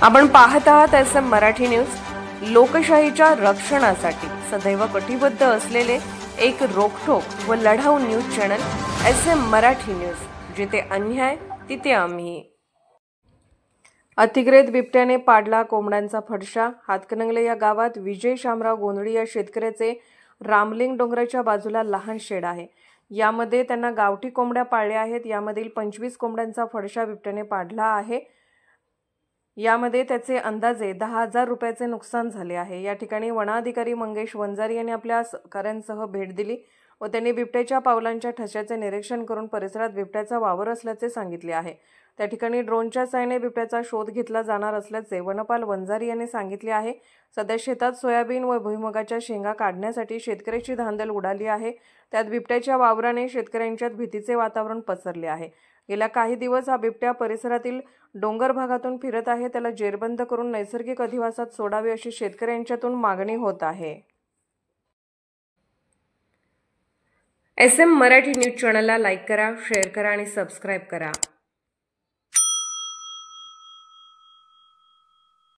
आपण पाहत आहात SM मराठी न्यूज। लोकशाहीच्या रक्षणासाठी सदैव कटिबद्ध असलेले एक रोखठोक व लढाऊ news channel SM Marathi news, जिथे अन्याय तिथे आम्ही। अतिग्रेत बिबट्याने पाडला कोंबड्यांचा फडशा। हातकणंगले या गावात विजय शामराव गोंधळी या शेतकऱ्याचे रामलिंग डोंगराच्या बाजूला लहान शेड आहे। यामध्ये त्यांना गावठी कोंबड्या पाळल्या आहेत। यामधील 25 कोंबड्यांचा फडशा बिबट्याने पाडला आहे। यामध्ये त्याचे अंदाजे 10,000 रुपयाचे नुकसान झाले आहे। या ठिकाणी वनाधिकारी मंगेश वंजारी यांनी आपल्या सहकाऱ्यांसह भेट दिली व त्यांनी बिबट्याच्या पावलांच्या ठशाचे निरीक्षण करून परिसरात बिबट्याचा वावर असल्याचे सांगितले आहे। त्या ठिकाणी ड्रोनच्या साहाय्याने बिबट्याचा शोध घेतला जाणार असल्याचे वनपाल वंजारी यांनी सांगितले आहे। सध्या शेतात सोयाबीन व भुईमुगाच्या शेंगा काढण्यासाठी शेतकऱ्याची धांदल उडाली आहे। त्यात बिबट्याच्या वावराने शेतकऱ्यांच्यात भीतीचे वातावरण पसरले आहे। गेल्या काही दिवस हा बिबट्या परिसरातील डोंगर भागातून फिरत आहे। त्याला जेरबंद करून नैसर्गिक अधिवासात सोडावे अशी शेतकऱ्यांच्यातून मागणी होत आहे। SM मराठी न्यूज चॅनलला लाईक करा, शेअर करा आणि सबस्क्राइब करा।